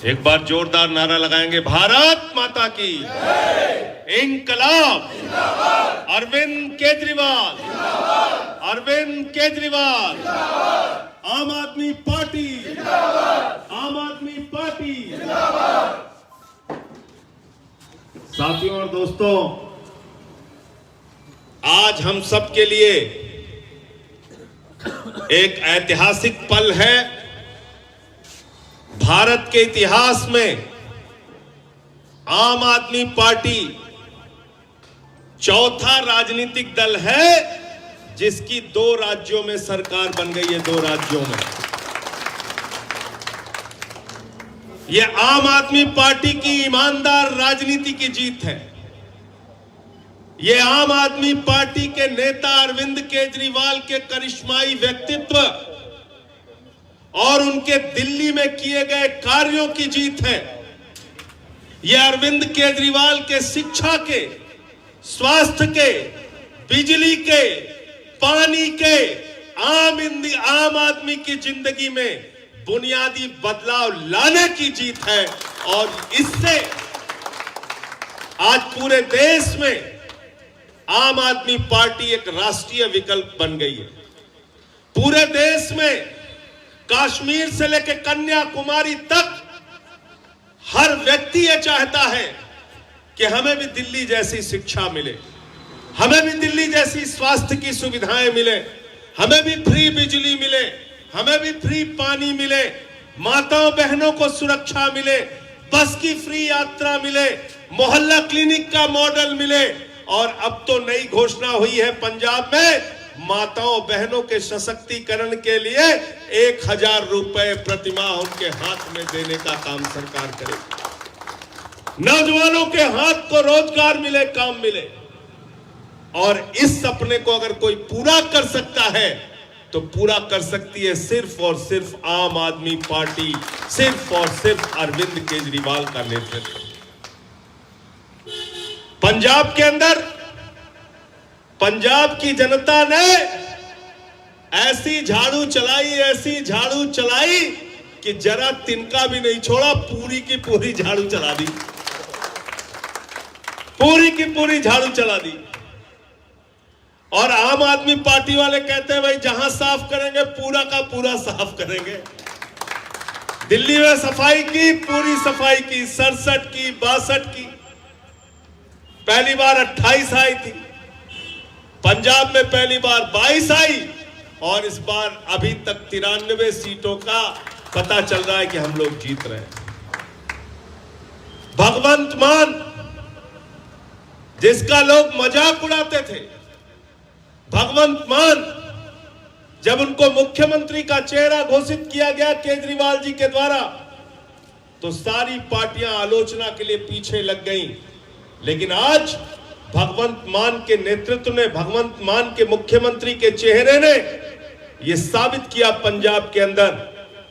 एक बार जोरदार नारा लगाएंगे, भारत माता की इंकलाब, अरविंद केजरीवाल, अरविंद केजरीवाल, आम आदमी पार्टी, आम आदमी पार्टी। साथियों और दोस्तों, आज हम सब के लिए एक ऐतिहासिक पल है। भारत के इतिहास में आम आदमी पार्टी चौथा राजनीतिक दल है जिसकी 2 राज्यों में सरकार बन गई है। 2 राज्यों में यह आम आदमी पार्टी की ईमानदार राजनीति की जीत है। यह आम आदमी पार्टी के नेता अरविंद केजरीवाल के करिश्माई व्यक्तित्व और उनके दिल्ली में किए गए कार्यों की जीत है। यह अरविंद केजरीवाल के शिक्षा के, स्वास्थ्य के, बिजली के, पानी के, आम आदमी की जिंदगी में बुनियादी बदलाव लाने की जीत है। और इससे आज पूरे देश में आम आदमी पार्टी एक राष्ट्रीय विकल्प बन गई है। पूरे देश में कश्मीर से लेकर कन्याकुमारी तक हर व्यक्ति यह चाहता है कि हमें भी दिल्ली जैसी शिक्षा मिले, हमें भी दिल्ली जैसी स्वास्थ्य की सुविधाएं मिले, हमें भी फ्री बिजली मिले, हमें भी फ्री पानी मिले, माताओं बहनों को सुरक्षा मिले, बस की फ्री यात्रा मिले, मोहल्ला क्लिनिक का मॉडल मिले। और अब तो नई घोषणा हुई है पंजाब में, माताओं बहनों के सशक्तिकरण के लिए 1000 रुपए प्रतिमाह उनके हाथ में देने का काम सरकार करेगी। नौजवानों के हाथ को रोजगार मिले, काम मिले। और इस सपने को अगर कोई पूरा कर सकता है तो पूरा कर सकती है सिर्फ और सिर्फ आम आदमी पार्टी, सिर्फ और सिर्फ अरविंद केजरीवाल का नेतृत्व। पंजाब के अंदर पंजाब की जनता ने ऐसी झाड़ू चलाई, ऐसी झाड़ू चलाई कि जरा तिनका भी नहीं छोड़ा, पूरी की पूरी झाड़ू चला दी, पूरी की पूरी झाड़ू चला दी। और आम आदमी पार्टी वाले कहते हैं भाई जहां साफ करेंगे पूरा का पूरा साफ करेंगे। दिल्ली में सफाई की, पूरी सफाई की, 67 की, 62 की, पहली बार 28 आई थी, पंजाब में पहली बार 22 आई, और इस बार अभी तक 93 सीटों का पता चल रहा है कि हम लोग जीत रहे हैं। भगवंत मान, जिसका लोग मजाक उड़ाते थे, भगवंत मान जब उनको मुख्यमंत्री का चेहरा घोषित किया गया केजरीवाल जी के द्वारा, तो सारी पार्टियां आलोचना के लिए पीछे लग गईं। लेकिन आज भगवंत मान के नेतृत्व ने, भगवंत मान के मुख्यमंत्री के चेहरे ने यह साबित किया पंजाब के अंदर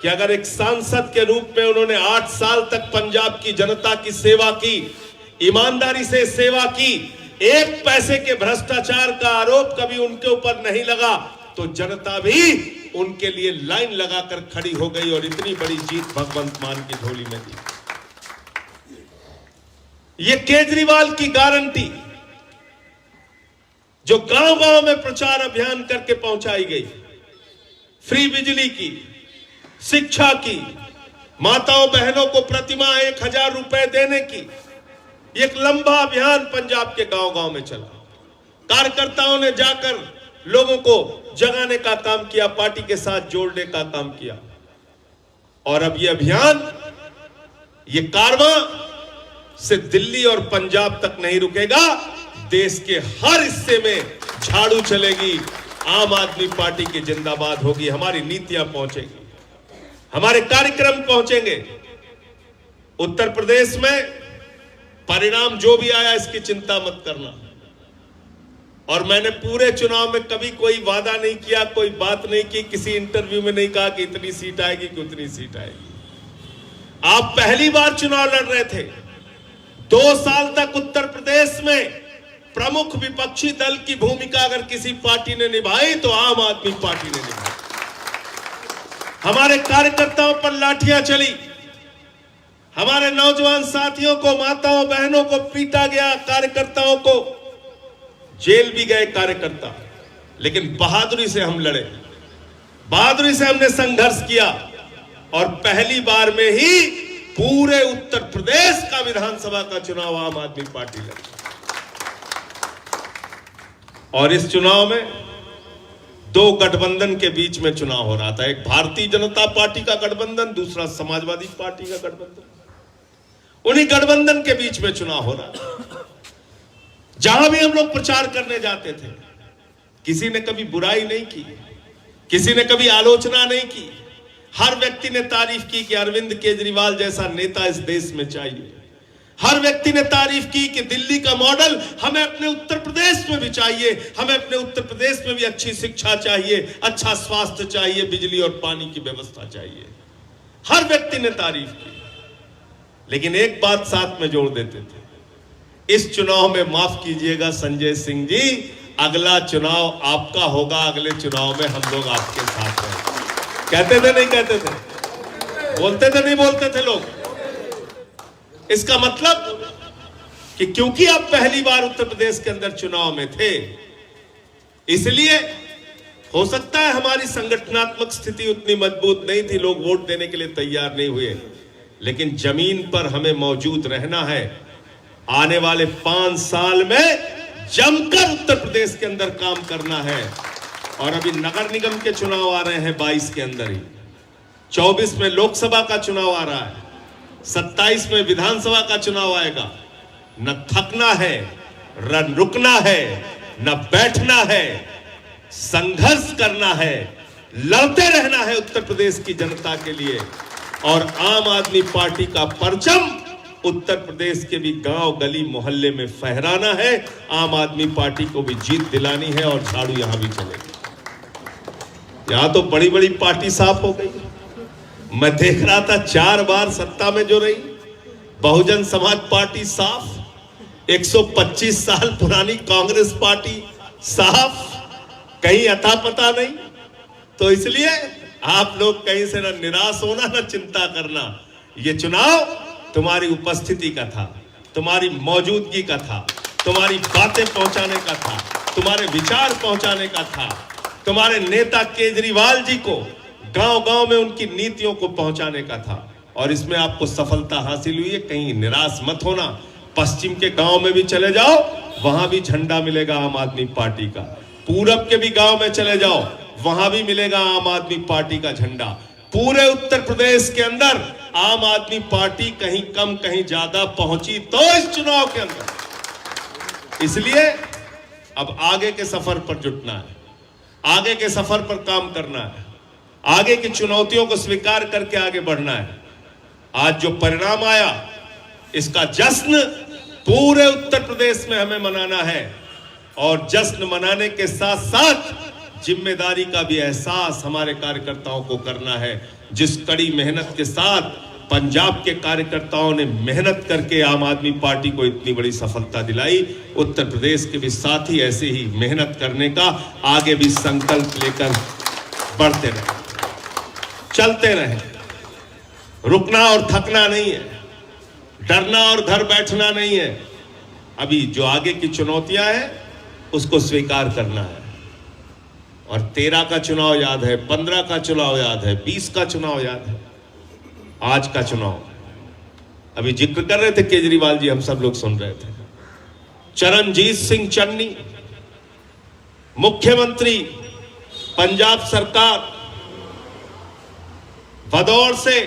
कि अगर एक सांसद के रूप में उन्होंने 8 साल तक पंजाब की जनता की सेवा की, ईमानदारी से सेवा की, 1 पैसे के भ्रष्टाचार का आरोप कभी उनके ऊपर नहीं लगा, तो जनता भी उनके लिए लाइन लगाकर खड़ी हो गई और इतनी बड़ी जीत भगवंत मान की झोली में दी। ये केजरीवाल की गारंटी जो गांव-गांव में प्रचार अभियान करके पहुंचाई गई, फ्री बिजली की, शिक्षा की, माताओं बहनों को प्रतिमाह 1000 रुपए देने की, एक लंबा अभियान पंजाब के गांव-गांव में चला। कार्यकर्ताओं ने जाकर लोगों को जगाने का काम किया, पार्टी के साथ जोड़ने का काम किया। और अब यह अभियान, यह कारवां सिर्फ दिल्ली और पंजाब तक नहीं रुकेगा, देश के हर हिस्से में झाड़ू चलेगी, आम आदमी पार्टी की जिंदाबाद होगी, हमारी नीतियां पहुंचेगी, हमारे कार्यक्रम पहुंचेंगे। उत्तर प्रदेश में परिणाम जो भी आया इसकी चिंता मत करना। और मैंने पूरे चुनाव में कभी कोई वादा नहीं किया, कोई बात नहीं की, किसी इंटरव्यू में नहीं कहा कि इतनी सीट आएगी कि उतनी सीट आएगी। आप पहली बार चुनाव लड़ रहे थे। 2 साल तक उत्तर प्रदेश में प्रमुख विपक्षी दल की भूमिका अगर किसी पार्टी ने निभाई तो आम आदमी पार्टी ने निभाई। हमारे कार्यकर्ताओं पर लाठियां चली, हमारे नौजवान साथियों को, माताओं बहनों को पीटा गया, कार्यकर्ताओं को जेल भी गए कार्यकर्ता, लेकिन बहादुरी से हम लड़े, बहादुरी से हमने संघर्ष किया और पहली बार में ही पूरे उत्तर प्रदेश का विधानसभा का चुनाव आम आदमी पार्टी लड़ी। और इस चुनाव में दो गठबंधन के बीच में चुनाव हो रहा था, एक भारतीय जनता पार्टी का गठबंधन, दूसरा समाजवादी पार्टी का गठबंधन। उन्हीं गठबंधन के बीच में चुनाव हो रहा था। जहां भी हम लोग प्रचार करने जाते थे, किसी ने कभी बुराई नहीं की, किसी ने कभी आलोचना नहीं की। हर व्यक्ति ने तारीफ की कि अरविंद केजरीवाल जैसा नेता इस देश में चाहिए। हर व्यक्ति ने तारीफ की कि दिल्ली का मॉडल हमें अपने उत्तर प्रदेश में भी चाहिए, हमें अपने उत्तर प्रदेश में भी अच्छी शिक्षा चाहिए, अच्छा स्वास्थ्य चाहिए, बिजली और पानी की व्यवस्था चाहिए। हर व्यक्ति ने तारीफ की, लेकिन एक बात साथ में जोड़ देते थे, इस चुनाव में माफ कीजिएगा संजय सिंह जी, अगला चुनाव आपका होगा, अगले चुनाव में हम लोग आपके साथ रहेंगे। कहते थे नहीं कहते थे? बोलते थे नहीं बोलते थे लोग? इसका मतलब कि क्योंकि आप पहली बार उत्तर प्रदेश के अंदर चुनाव में थे, इसलिए हो सकता है हमारी संगठनात्मक स्थिति उतनी मजबूत नहीं थी, लोग वोट देने के लिए तैयार नहीं हुए, लेकिन जमीन पर हमें मौजूद रहना है। आने वाले 5 साल में जमकर उत्तर प्रदेश के अंदर काम करना है। और अभी नगर निगम के चुनाव आ रहे हैं 22 के अंदर ही, 24 में लोकसभा का चुनाव आ रहा है, 27 में विधानसभा का चुनाव आएगा। न थकना है, न रुकना है, न बैठना है, संघर्ष करना है, लड़ते रहना है उत्तर प्रदेश की जनता के लिए। और आम आदमी पार्टी का परचम उत्तर प्रदेश के भी गांव गली मोहल्ले में फहराना है। आम आदमी पार्टी को भी जीत दिलानी है और झाड़ू यहां भी चलेगी। यहां तो बड़ी बड़ी पार्टी साफ हो गई। मैं देख रहा था 4 बार सत्ता में जो रही, बहुजन समाज पार्टी साफ, 125 साल पुरानी कांग्रेस पार्टी साफ, कहीं अता पता नहीं। तो इसलिए आप लोग कहीं से ना निराश होना, ना चिंता करना। ये चुनाव तुम्हारी उपस्थिति का था, तुम्हारी मौजूदगी का था, तुम्हारी बातें पहुंचाने का था, तुम्हारे विचार पहुंचाने का था, तुम्हारे नेता केजरीवाल जी को गांव-गांव में उनकी नीतियों को पहुंचाने का था। और इसमें आपको सफलता हासिल हुई है, कहीं निराश मत होना। पश्चिम के गांव में भी चले जाओ, वहां भी झंडा मिलेगा आम आदमी पार्टी का। पूरब के भी गांव में चले जाओ, वहां भी मिलेगा आम आदमी पार्टी का झंडा। पूरे उत्तर प्रदेश के अंदर आम आदमी पार्टी कहीं कम कहीं ज्यादा पहुंची तो इस चुनाव के अंदर। इसलिए अब आगे के सफर पर जुटना है, आगे के सफर पर काम करना है, आगे की चुनौतियों को स्वीकार करके आगे बढ़ना है। आज जो परिणाम आया, इसका जश्न पूरे उत्तर प्रदेश में हमें मनाना है। और जश्न मनाने के साथ साथ जिम्मेदारी का भी एहसास हमारे कार्यकर्ताओं को करना है। जिस कड़ी मेहनत के साथ पंजाब के कार्यकर्ताओं ने मेहनत करके आम आदमी पार्टी को इतनी बड़ी सफलता दिलाई, उत्तर प्रदेश के भी साथी ऐसे ही मेहनत करने का आगे भी संकल्प लेकर बढ़ते रहे, चलते रहे। रुकना और थकना नहीं है, डरना और घर बैठना नहीं है। अभी जो आगे की चुनौतियां हैं उसको स्वीकार करना है। और 13 का चुनाव याद है, 15 का चुनाव याद है, 20 का चुनाव याद है, आज का चुनाव। अभी जिक्र कर रहे थे केजरीवाल जी, हम सब लोग सुन रहे थे। चरणजीत सिंह चन्नी, मुख्यमंत्री पंजाब सरकार, भदौर से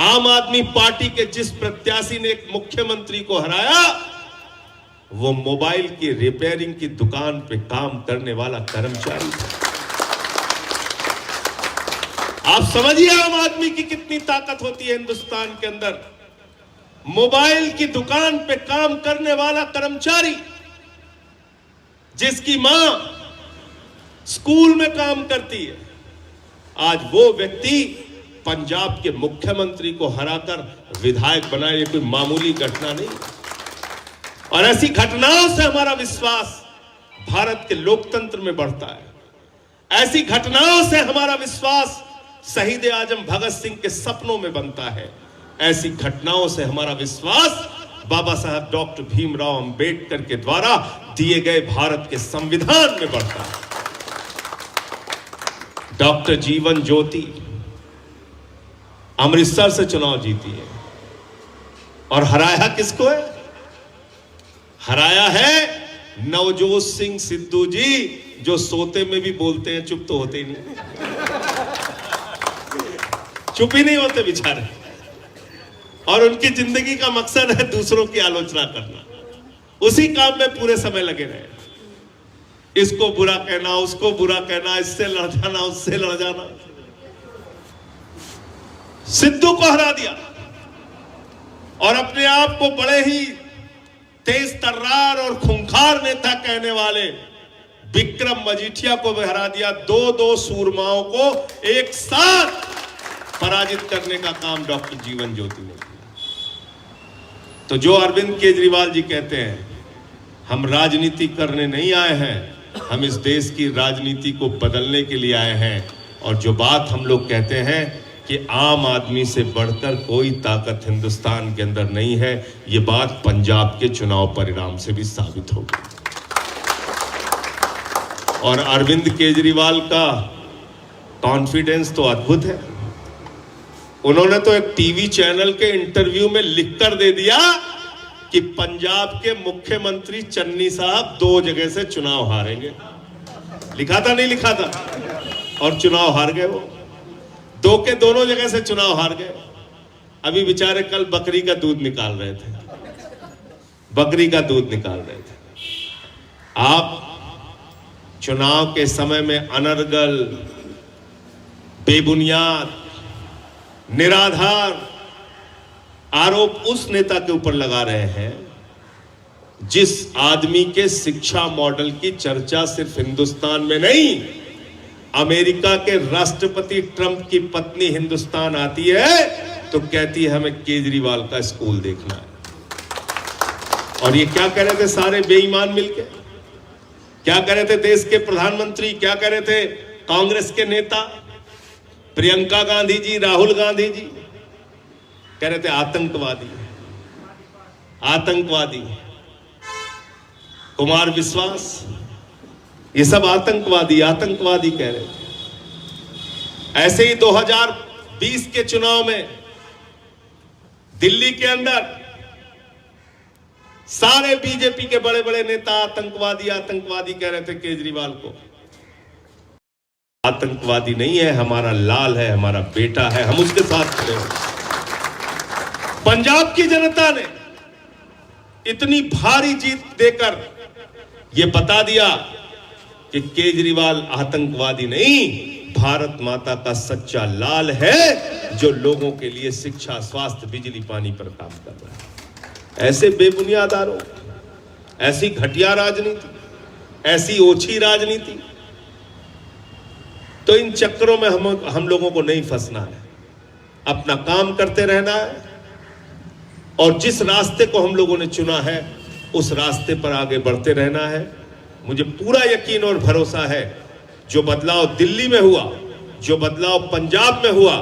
आम आदमी पार्टी के जिस प्रत्याशी ने एक मुख्यमंत्री को हराया, वो मोबाइल की रिपेयरिंग की दुकान पे काम करने वाला कर्मचारी था। आप समझिए आम आदमी की कितनी ताकत होती है हिंदुस्तान के अंदर। मोबाइल की दुकान पे काम करने वाला कर्मचारी, जिसकी मां स्कूल में काम करती है, आज वो व्यक्ति पंजाब के मुख्यमंत्री को हराकर विधायक बना। ये कोई मामूली घटना नहीं। और ऐसी घटनाओं से हमारा विश्वास भारत के लोकतंत्र में बढ़ता है। ऐसी घटनाओं से हमारा विश्वास शहीद आजम भगत सिंह के सपनों में बनता है। ऐसी घटनाओं से हमारा विश्वास बाबा साहब डॉक्टर भीमराव अंबेडकर के द्वारा दिए गए भारत के संविधान में बढ़ता है। डॉक्टर जीवन ज्योति अमृतसर से चुनाव जीती है और हराया किसको है? हराया है नवजोत सिंह सिद्धू जी, जो सोते में भी बोलते हैं, चुप तो होते ही नहीं, चुप ही नहीं होते बेचारे, और उनकी जिंदगी का मकसद है दूसरों की आलोचना करना। उसी काम में पूरे समय लगे रहे, इसको बुरा कहना, उसको बुरा कहना, इससे लड़ जाना, उससे लड़ जाना। सिद्धू को हरा दिया और अपने आप को बड़े ही तेज तर्रार और खूंखार नेता कहने वाले विक्रम मजीठिया को भी हरा दिया। दो सूरमाओं को एक साथ पराजित करने का काम डॉक्टर जीवन ज्योति ने किया। तो जो अरविंद केजरीवाल जी कहते हैं हम राजनीति करने नहीं आए हैं, हम इस देश की राजनीति को बदलने के लिए आए हैं, और जो बात हम लोग कहते हैं कि आम आदमी से बढ़कर कोई ताकत हिंदुस्तान के अंदर नहीं है, ये बात पंजाब के चुनाव परिणाम से भी साबित होगी। और अरविंद केजरीवाल का कॉन्फिडेंस तो अद्भुत है। उन्होंने तो एक टीवी चैनल के इंटरव्यू में लिखकर दे दिया कि पंजाब के मुख्यमंत्री चन्नी साहब 2 जगह से चुनाव हारेंगे। लिखा था नहीं लिखा था? और चुनाव हार गए वो, 2 के दोनों जगह से चुनाव हार गए। अभी बेचारे कल बकरी का दूध निकाल रहे थे, बकरी का दूध निकाल रहे थे। आप चुनाव के समय में अनर्गल, बेबुनियाद, निराधार आरोप उस नेता के ऊपर लगा रहे हैं जिस आदमी के शिक्षा मॉडल की चर्चा सिर्फ हिंदुस्तान में नहीं, अमेरिका के राष्ट्रपति ट्रंप की पत्नी हिंदुस्तान आती है तो कहती है हमें केजरीवाल का स्कूल देखना है। और ये क्या कह रहे थे सारे बेईमान मिलके? क्या कह रहे थे देश के प्रधानमंत्री? क्या कह रहे थे कांग्रेस के नेता? प्रियंका गांधी जी, राहुल गांधी जी कह रहे थे आतंकवादी, आतंकवादी। कुमार विश्वास, ये सब आतंकवादी, आतंकवादी कह रहे थे। ऐसे ही 2020 के चुनाव में दिल्ली के अंदर सारे बीजेपी के बड़े बड़े नेता आतंकवादी, आतंकवादी कह रहे थे केजरीवाल को। आतंकवादी नहीं है, हमारा लाल है, हमारा बेटा है, हम उसके साथ खड़े हैं। पंजाब की जनता ने इतनी भारी जीत देकर यह बता दिया कि केजरीवाल आतंकवादी नहीं, भारत माता का सच्चा लाल है जो लोगों के लिए शिक्षा, स्वास्थ्य, बिजली, पानी पर काम कर रहा है। ऐसे बेबुनियाद आरोप, ऐसी घटिया राजनीति, ऐसी ओछी राजनीति, तो इन चक्करों में हम लोगों को नहीं फंसना है, अपना काम करते रहना है और जिस रास्ते को हम लोगों ने चुना है उस रास्ते पर आगे बढ़ते रहना है। मुझे पूरा यकीन और भरोसा है जो बदलाव दिल्ली में हुआ, जो बदलाव पंजाब में हुआ,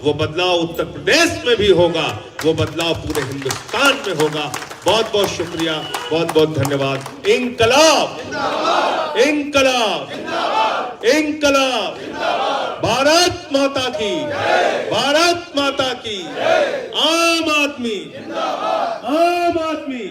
वो बदलाव उत्तर प्रदेश में भी होगा, वो बदलाव पूरे हिंदुस्तान में होगा। बहुत बहुत शुक्रिया, बहुत बहुत धन्यवाद। इंकलाब, इंकलाब, इंकलाब, भारत माता की, भारत माता की। आम आदमी, आम आदमी।